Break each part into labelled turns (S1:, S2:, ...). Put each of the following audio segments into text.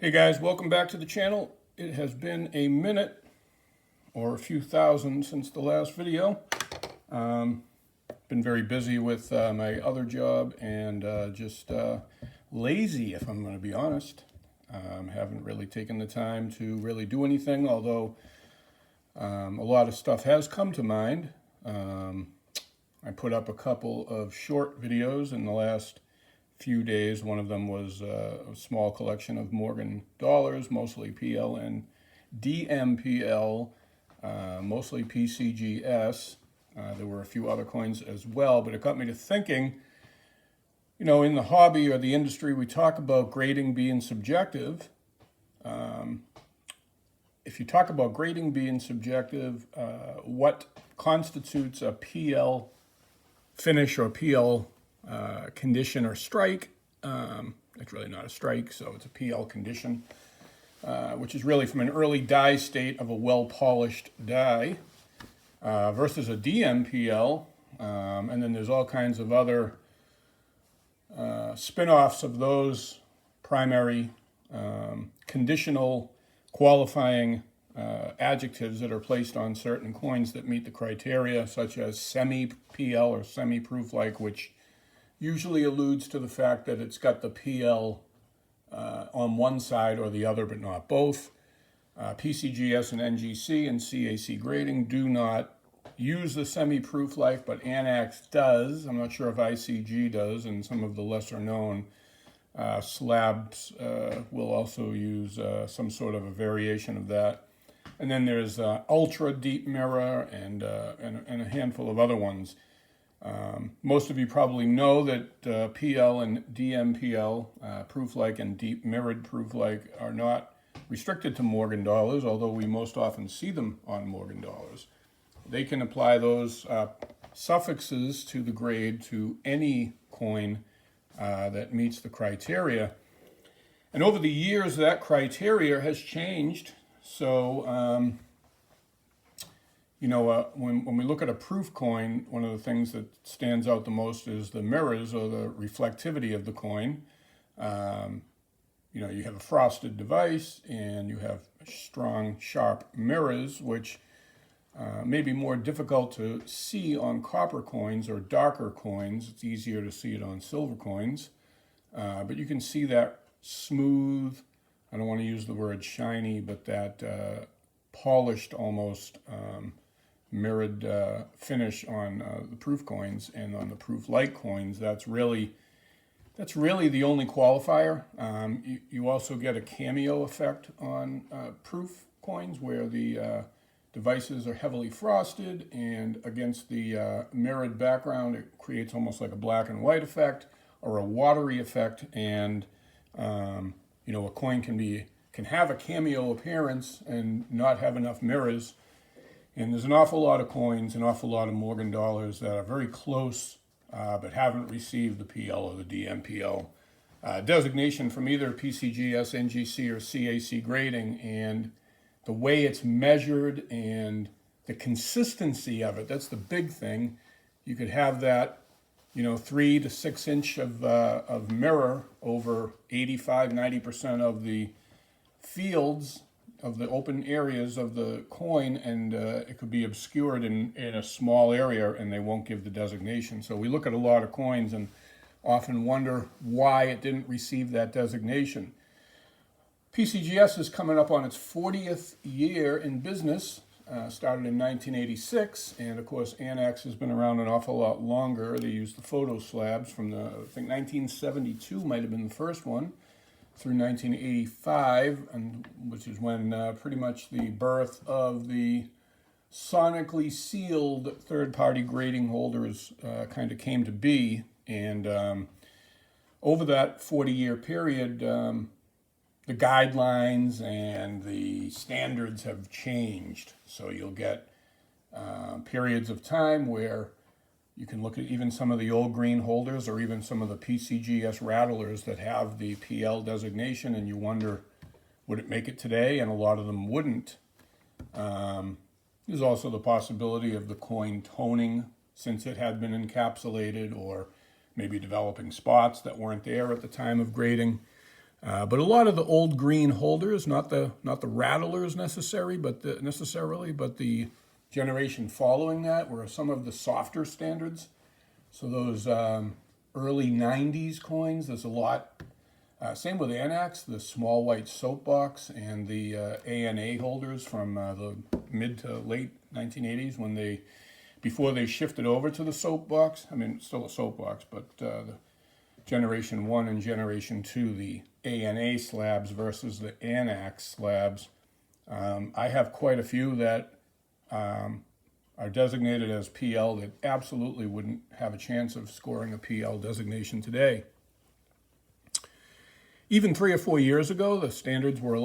S1: Hey guys, welcome back to the channel. It has been a minute or a few thousand since the last video. Been very busy with my other job and just lazy, if I'm going to be honest. Haven't really taken the time to really do anything, although a lot of stuff has come to mind. I put up a couple of short videos in the last few days. One of them was a small collection of Morgan dollars, mostly PL and DMPL, mostly PCGS. There were a few other coins as well, but it got me to thinking, you know, in the hobby or the industry, we talk about grading being subjective. If you talk about grading being subjective, what constitutes a PL finish or PL condition or strike? It's really not a strike, so it's a PL condition, which is really from an early die state of a well-polished die, versus a DMPL, and then there's all kinds of other spin-offs of those primary conditional qualifying adjectives that are placed on certain coins that meet the criteria, such as semi-PL or semi-proof-like, which usually alludes to the fact that it's got the PL on one side or the other, but not both. PCGS and NGC and CAC grading do not use the semi-proof-like, but ANAX does. I'm not sure if ICG does, and some of the lesser-known slabs will also use some sort of a variation of that. And then there's ultra deep mirror and a handful of other ones. Most of you probably know that PL and DMPL, proof-like and deep mirrored proof-like, are not restricted to Morgan dollars, although we most often see them on Morgan dollars. They can apply those suffixes to the grade to any coin that meets the criteria. And over the years, that criteria has changed. So, you know, when we look at a proof coin, one of the things that stands out the most is the mirrors or the reflectivity of the coin. You know, you have a frosted device and you have strong, sharp mirrors, which may be more difficult to see on copper coins or darker coins. It's easier to see it on silver coins. But you can see that smooth, I don't want to use the word shiny, but that polished almost mirrored finish on the proof coins, and on the proof-like coins, that's really the only qualifier. You also get a cameo effect on proof coins where the devices are heavily frosted, and against the mirrored background, it creates almost like a black and white effect or a watery effect, and you know, a coin can have a cameo appearance and not have enough mirrors. And there's an awful lot of coins, an awful lot of Morgan dollars that are very close, but haven't received the PL or the DMPL designation from either PCGS, NGC, or CAC grading. And the way it's measured and the consistency of it, that's the big thing. You could have that, you know, 3 to 6 inch of mirror over 85–90% of the fields of the open areas of the coin, and it could be obscured in a small area and they won't give the designation. So we look at a lot of coins and often wonder why it didn't receive that designation. PCGS is coming up on its 40th year in business, started in 1986, and of course ANAX has been around an awful lot longer. They used the photo slabs from I think 1972 might have been the first one, through 1985, and which is when pretty much the birth of the sonically sealed third-party grading holders kind of came to be. And over that 40-year period, the guidelines and the standards have changed. So you'll get periods of time where you can look at even some of the old green holders or even some of the PCGS rattlers that have the PL designation, and you wonder, would it make it today? And a lot of them wouldn't. There's also the possibility of the coin toning since it had been encapsulated, or maybe developing spots that weren't there at the time of grading. But a lot of the old green holders, not the rattlers necessarily, but the generation following that were some of the softer standards. So those early 90s coins, there's a lot. Same with Anax, the small white soapbox, and the ANA holders from the mid to late 1980s before they shifted over to the soapbox. I mean, still a soapbox, but the Generation 1 and Generation 2, the ANA slabs versus the Anax slabs. I have quite a few that are designated as PL that absolutely wouldn't have a chance of scoring a PL designation today. Even 3 or 4 years ago, the standards were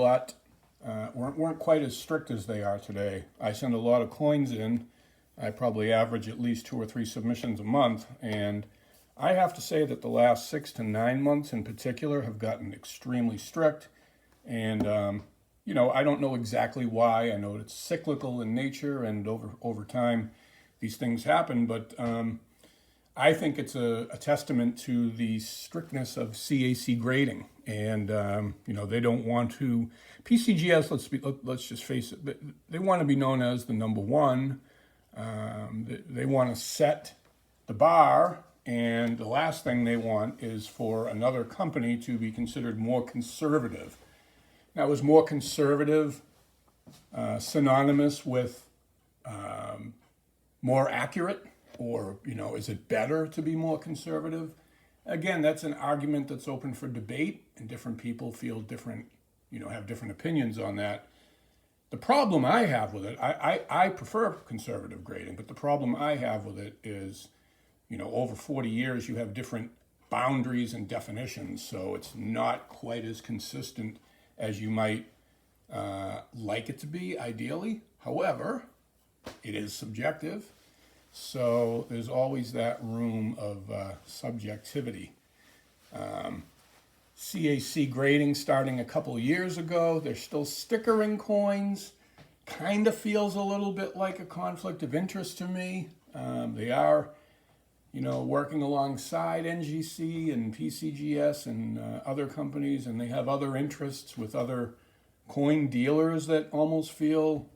S1: weren't quite as strict as they are today. I send a lot of coins in. I probably average at least 2 or 3 submissions a month, and I have to say that the last 6 to 9 months in particular have gotten extremely strict. And I don't know exactly why. I know it's cyclical in nature, and over time these things happen, but I think it's a testament to the strictness of CAC grading. And they don't want to, PCGS, let's just face it, they want to be known as the number one. They want to set the bar, and the last thing they want is for another company to be considered more conservative. Now, is more conservative synonymous with more accurate? Or, is it better to be more conservative? Again, that's an argument that's open for debate, and different people feel different, have different opinions on that. The problem I have with it, I prefer conservative grading, but the problem I have with it is, over 40 years, you have different boundaries and definitions, so it's not quite as consistent as you might like it to be, ideally. However, it is subjective. So there's always that room of subjectivity. CAC grading starting a couple years ago. They're still stickering coins. Kind of feels a little bit like a conflict of interest to me. They are, working alongside NGC and PCGS and other companies, and they have other interests with other coin dealers that almost feel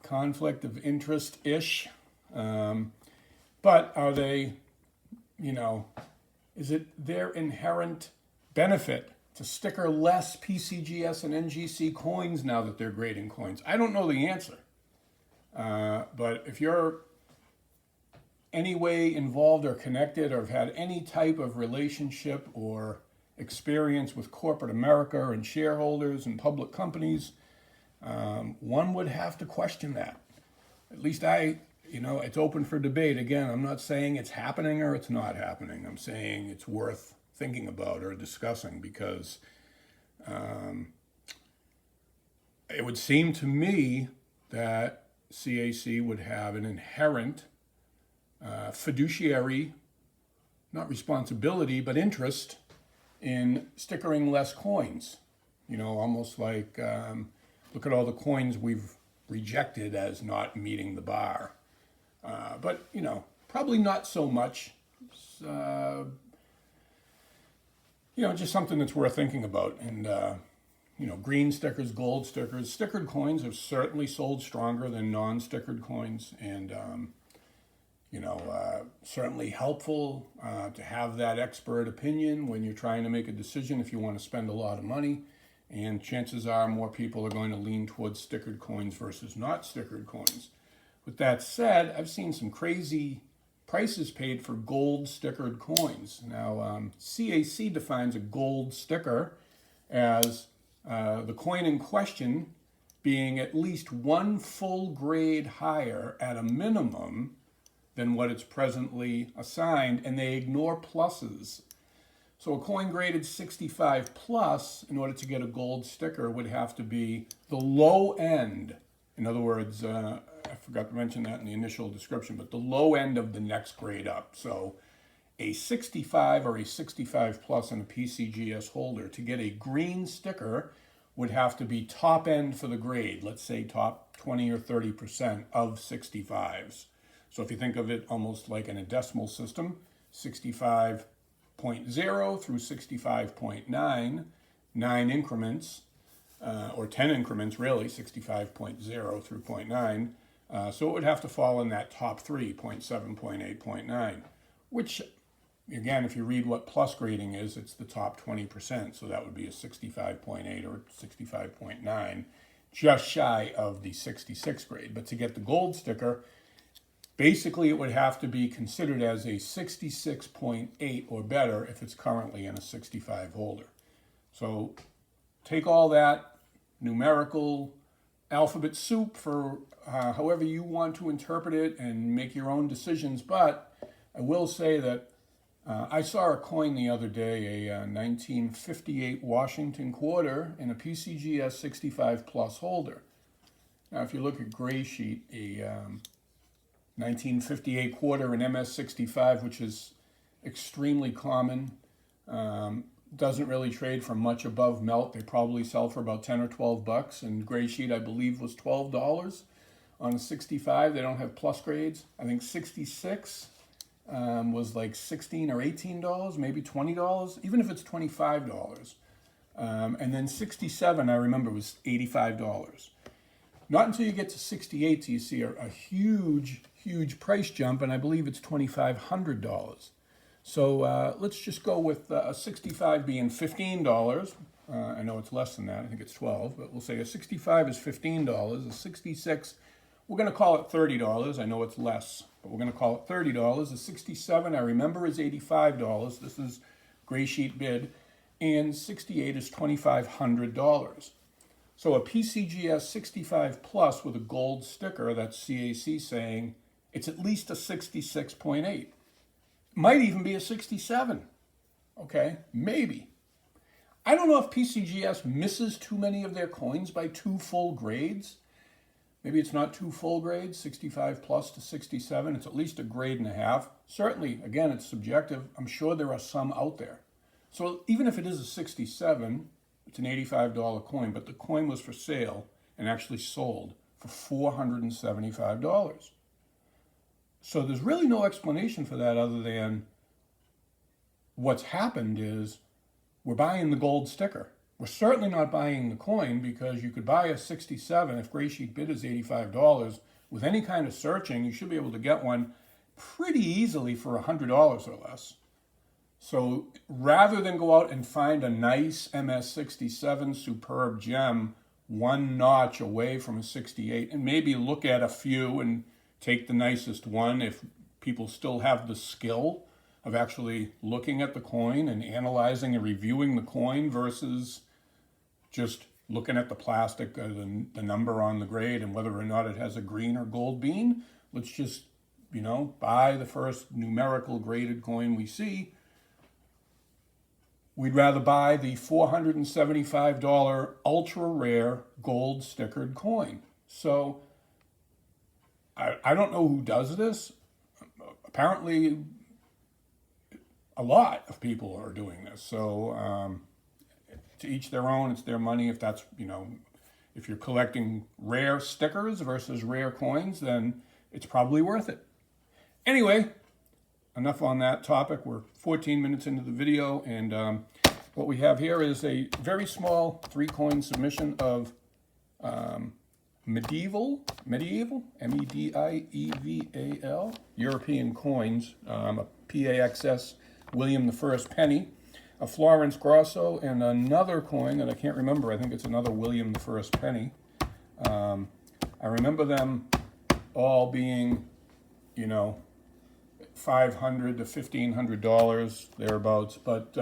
S1: conflict of interest-ish. But are they, is it their inherent benefit to sticker less PCGS and NGC coins now that they're grading coins? I don't know the answer. But if you're any way involved or connected or have had any type of relationship or experience with corporate America and shareholders and public companies, one would have to question that. At least it's open for debate. Again, I'm not saying it's happening or it's not happening. I'm saying it's worth thinking about or discussing, because it would seem to me that CAC would have an inherent fiduciary, not responsibility, but interest in stickering less coins. Almost like, look at all the coins we've rejected as not meeting the bar. But, probably not so much. Just something that's worth thinking about. And, green stickers, gold stickers, stickered coins have certainly sold stronger than non-stickered coins. And, certainly helpful to have that expert opinion when you're trying to make a decision if you want to spend a lot of money. And chances are more people are going to lean towards stickered coins versus not stickered coins. With that said, I've seen some crazy prices paid for gold stickered coins. Now, CAC defines a gold sticker as the coin in question being at least one full grade higher at a minimum than what it's presently assigned, and they ignore pluses. So a coin graded 65 plus, in order to get a gold sticker, would have to be the low end. In other words, I forgot to mention that in the initial description, but the low end of the next grade up. So a 65 or a 65 plus in a PCGS holder, to get a green sticker, would have to be top end for the grade. Let's say top 20 or 30% of 65s. So if you think of it almost like in a decimal system, 65.0 through 65.9, 9 increments, or 10 increments really, 65.0 through 0.9. So it would have to fall in that top 3, 0.7, 0.8, 0.9, which, again, if you read what plus grading is, it's the top 20%. So that would be a 65.8 or 65.9, just shy of the 66 grade. But to get the gold sticker, basically it would have to be considered as a 66.8 or better if it's currently in a 65 holder. So take all that numerical alphabet soup for however you want to interpret it and make your own decisions. But I will say that I saw a coin the other day, a 1958 Washington quarter in a PCGS 65 plus holder. Now, if you look at gray sheet, a 1958 quarter in MS65, which is extremely common, doesn't really trade for much above melt. They probably sell for about 10 or 12 bucks, and gray sheet, I believe, was $12 on a 65. They don't have plus grades. I think 66 was like $16 or $18, maybe $20, even if it's $25. And then 67, I remember, was $85. Not until you get to 68 do you see a huge, huge price jump, and I believe it's $2,500. So let's just go with a 65 being $15. I know it's less than that. I think it's 12, but we'll say a 65 is $15. A 66, we're going to call it $30. I know it's less, but we're going to call it $30. A 67, I remember, is $85. This is gray sheet bid. And 68 is $2,500. So a PCGS 65 plus with a gold sticker, that's CAC saying it's at least a 66.8. Might even be a 67. Okay, maybe. I don't know if PCGS misses too many of their coins by 2 full grades. Maybe it's not 2 full grades, 65 plus to 67. It's at least a grade and a half. Certainly, again, it's subjective. I'm sure there are some out there. So even if it is a 67, it's an $85 coin, but the coin was for sale and actually sold for $475. So there's really no explanation for that other than what's happened is we're buying the gold sticker. We're certainly not buying the coin, because you could buy a 67 if gray sheet bid is $85. With any kind of searching, you should be able to get one pretty easily for $100 or less. So rather than go out and find a nice MS67 superb gem 1 notch away from a 68 and maybe look at a few and take the nicest one, if people still have the skill of actually looking at the coin and analyzing and reviewing the coin versus just looking at the plastic, the number on the grade and whether or not it has a green or gold bean. Let's just, buy the first numerical graded coin we see. We'd rather buy the $475 ultra rare gold stickered coin. So I don't know who does this. Apparently, a lot of people are doing this. So to each their own. It's their money. If that's, if you're collecting rare stickers versus rare coins, then it's probably worth it. Anyway, enough on that topic. We're 14 minutes into the video, and what we have here is a very small 3-coin submission of medieval, MEDIEVAL, European coins, a PAXS William I penny, a Florence Grosso, and another coin that I can't remember. I think it's another William I penny. I remember them all being, $500 to $1,500 thereabouts, but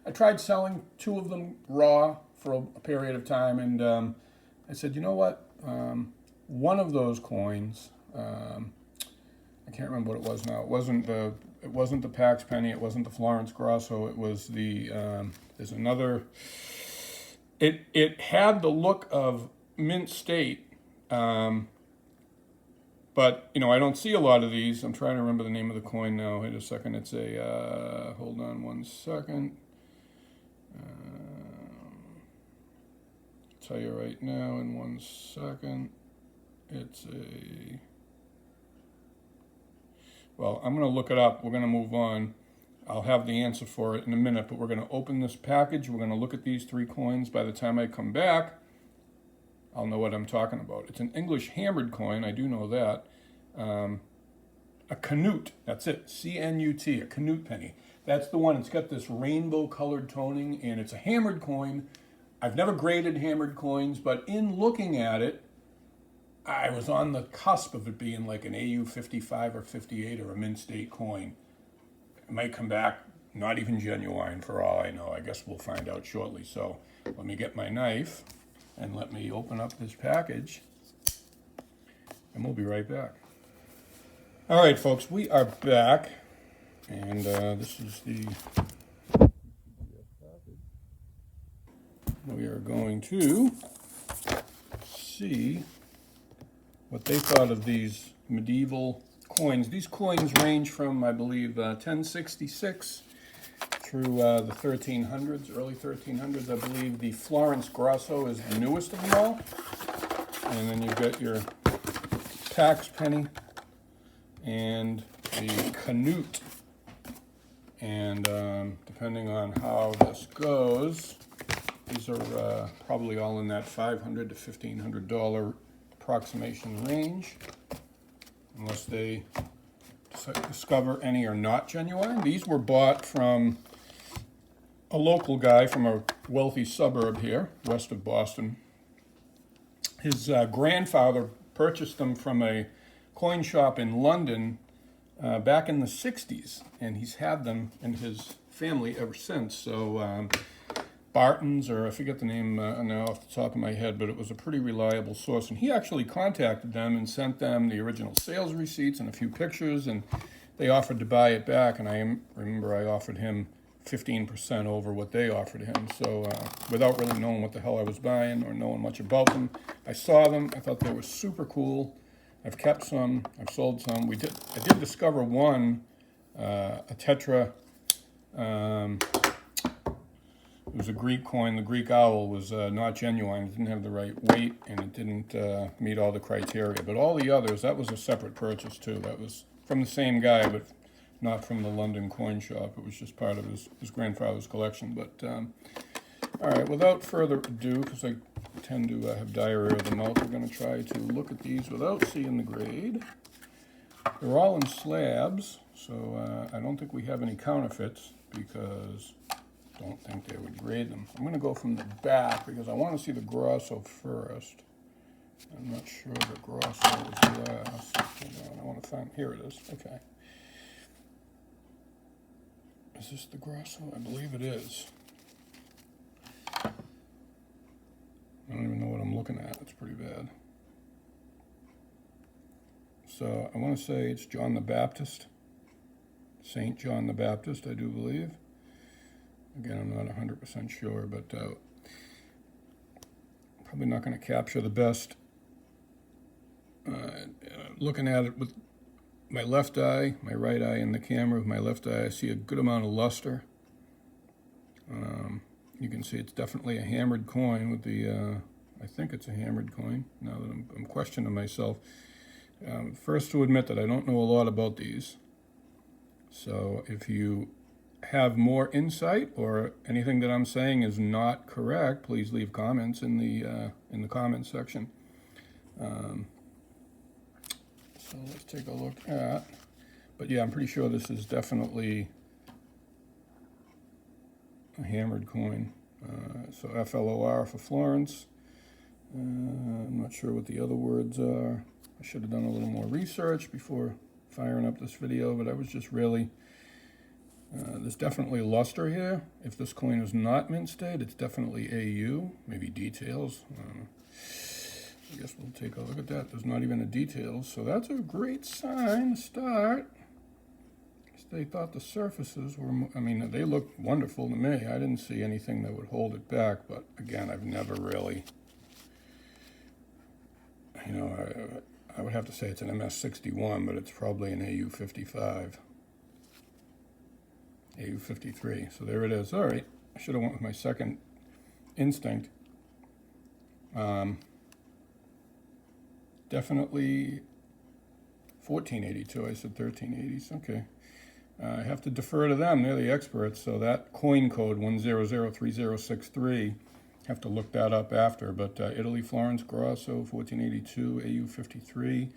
S1: I tried selling 2 of them raw for a period of time, and I said, you know what? One of those coins, I can't remember what it was now. It wasn't the Pax penny. It wasn't the Florence Grosso. It was the there's another. It had the look of mint state, but I don't see a lot of these. I'm trying to remember the name of the coin now. Wait a second. It's a hold on one second. I'll tell you right now in 1 second. It's a. Well, I'm going to look it up. We're going to move on. I'll have the answer for it in a minute, but we're going to open this package. We're going to look at these 3 coins. By the time I come back, I'll know what I'm talking about. It's an English hammered coin, I do know that. A Canute, that's it, C-N-U-T, a Canute penny. That's the one, it's got this rainbow colored toning, and it's a hammered coin. I've never graded hammered coins, but in looking at it, I was on the cusp of it being like an AU 55 or 58 or a mint state coin. It might come back not even genuine for all I know. I guess we'll find out shortly. So let me get my knife and let me open up this package, and we'll be right back. All right, folks, we are back, and this is the we are going to see what they thought of these medieval coins. These coins range from, I believe, 1066 through the 1300s, early 1300s. I believe the Florence Grosso is the newest of them all. And then you've got your tax penny and the Canute. And depending on how this goes, these are probably all in that $500 to $1,500 approximation range, unless they discover any are not genuine. These were bought from a local guy from a wealthy suburb here, west of Boston. His grandfather purchased them from a coin shop in London back in the 60s, and he's had them in his family ever since. So Barton's, or I forget the name now off the top of my head, but it was a pretty reliable source. And he actually contacted them and sent them the original sales receipts and a few pictures, and they offered to buy it back. And I remember I offered him 15% over what they offered him. So without really knowing what the hell I was buying or knowing much about them, I saw them. I thought they were super cool. I've kept some. I've sold some. I did discover one, a Tetra. It was a Greek coin. The Greek owl was not genuine. It didn't have the right weight, and it didn't meet all the criteria. But all the others, that was a separate purchase too. That was from the same guy, but not from the London coin shop. It was just part of his grandfather's collection. But all right, without further ado, because I tend to have diarrhea of the mouth, we're going to try to look at these without seeing the grade. They're all in slabs, so I don't think we have any counterfeits, because I don't think they would grade them. I'm going to go from the back because I want to see the Grosso first. I'm not sure the Grosso was last. Hold on, I want to find, here it is, okay. Is this the Grosso? I believe it is. I don't even know what I'm looking at. It's pretty bad. So I want to say it's John the Baptist. St. John the Baptist, I do believe. Again, I'm not 100% sure, but probably not going to capture the best. Looking at it with my left eye, my right eye in the camera, with my left eye, I see a good amount of luster. You can see it's definitely a hammered coin with the, I think it's a hammered coin, now that I'm questioning myself. First to admit that I don't know a lot about these. So if you have more insight or anything that I'm saying is not correct, please leave comments in the comments section. So let's take a look at, but yeah, I'm pretty sure this is definitely a hammered coin. So FLOR for Florence. I'm not sure what the other words are. I should have done a little more research before firing up this video, but I was just really, there's definitely luster here. If this coin is not mint state, it's definitely AU, maybe details. I guess we'll take a look at that. There's not even a details, so that's a great sign to start. They thought the surfaces were, I mean, they look wonderful to me. I didn't see anything that would hold it back, but again, I've never really, you know, I would have to say it's an MS61, but it's probably an AU 55, AU 53. So there it is. All right, I should have went with my second instinct. Definitely 1482. I said 1380s. Okay. I have to defer to them. They're the experts. So that coin code 1003063, have to look that up after. But Italy, Florence, Grasso, 1482, AU 53,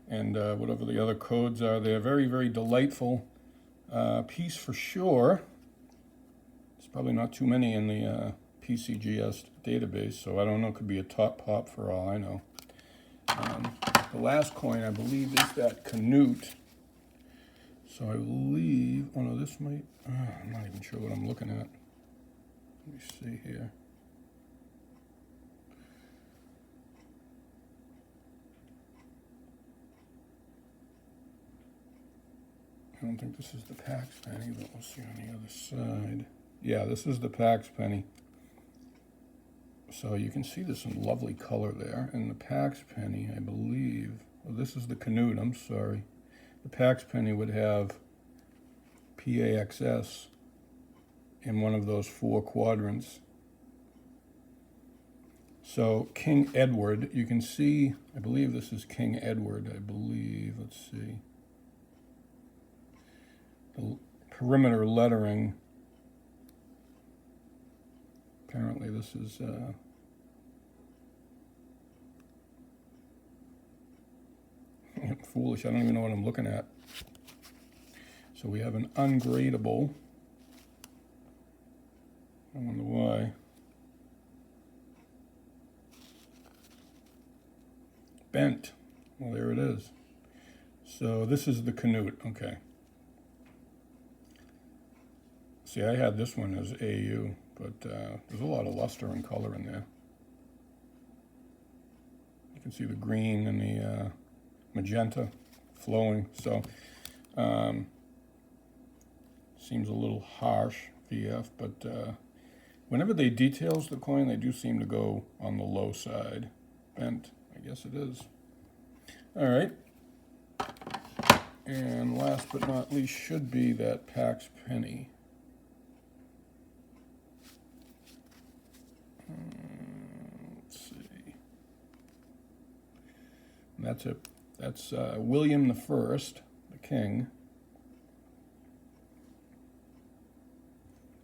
S1: and whatever the other codes are there. Very, very delightful piece for sure. There's probably not too many in the PCGS database, so I don't know. It could be a top pop for all I know. The last coin, I believe, is that Canute. So I believe, oh no, this might, I'm not even sure what I'm looking at. Let me see here. I don't think this is the Pax penny, but we'll see on the other side. Yeah, this is the Pax penny. So you can see this in lovely color there. And the Pax penny, I believe, well, this is the Canute, I'm sorry. The Pax penny would have PAXS in one of those 4 quadrants. So King Edward, you can see, I believe this is King Edward, I believe, let's see. The perimeter lettering, apparently this is I'm foolish, I don't even know what I'm looking at. So we have an ungradable, I wonder why. Bent, well there it is. So this is the Canute, okay. See, I had this one as AU, but there's a lot of luster and color in there. You can see the green and the magenta flowing, so seems a little harsh, VF, but whenever they details the coin, they do seem to go on the low side. Bent, I guess it is. All right. And last but not least should be that Pax penny. Let's see. And that's it. That's William I, the king.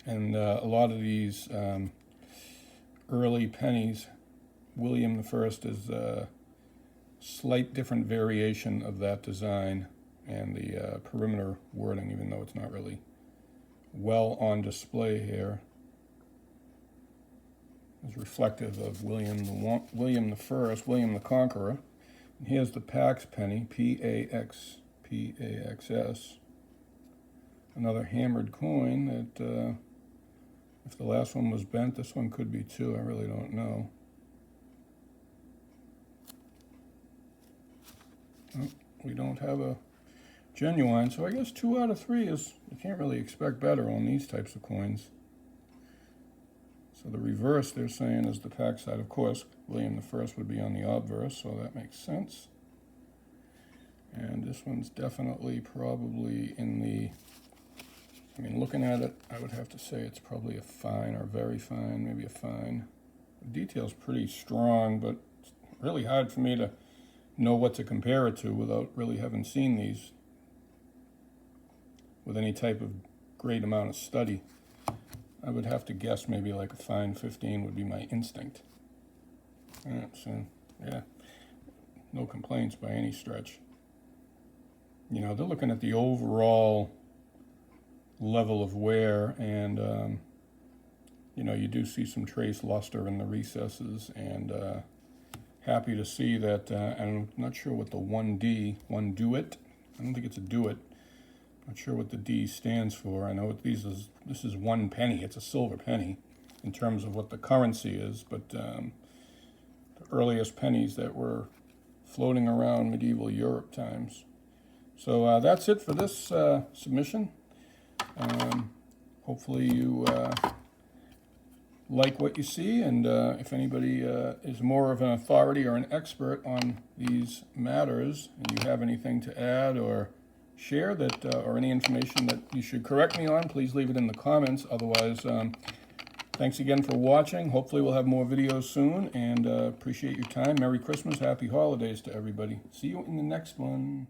S1: And a lot of these early pennies, William I is a slight different variation of that design and the perimeter wording, even though it's not really well on display here, is reflective of William I, William the Conqueror. And here's the Pax penny, PAXS, another hammered coin that, if the last one was bent, this one could be too. I really don't know. Oh, we don't have a genuine, so I guess 2 out of 3 is, you can't really expect better on these types of coins. So the reverse, they're saying, is the Pax side. Of course, William I would be on the obverse, so that makes sense. And this one's definitely probably in the, I mean, looking at it, I would have to say it's probably a fine or very fine, maybe a fine. The detail's pretty strong, but it's really hard for me to know what to compare it to without really having seen these with any type of great amount of study. I would have to guess maybe like a fine 15 would be my instinct. So, yeah, no complaints by any stretch. You know, they're looking at the overall level of wear, and you know, you do see some trace luster in the recesses, and happy to see that. I'm not sure what the 1D, one do it. I don't think it's a do it. Not sure what the D stands for. I know this is 1 penny. It's a silver penny in terms of what the currency is, but the earliest pennies that were floating around medieval Europe times. So that's it for this submission. Hopefully you like what you see, and if anybody is more of an authority or an expert on these matters, and you have anything to add or share that or any information that you should correct me on, please leave it in the comments. Otherwise, thanks again for watching. Hopefully we'll have more videos soon, and appreciate your time. Merry Christmas, happy holidays to everybody. See you in the next one.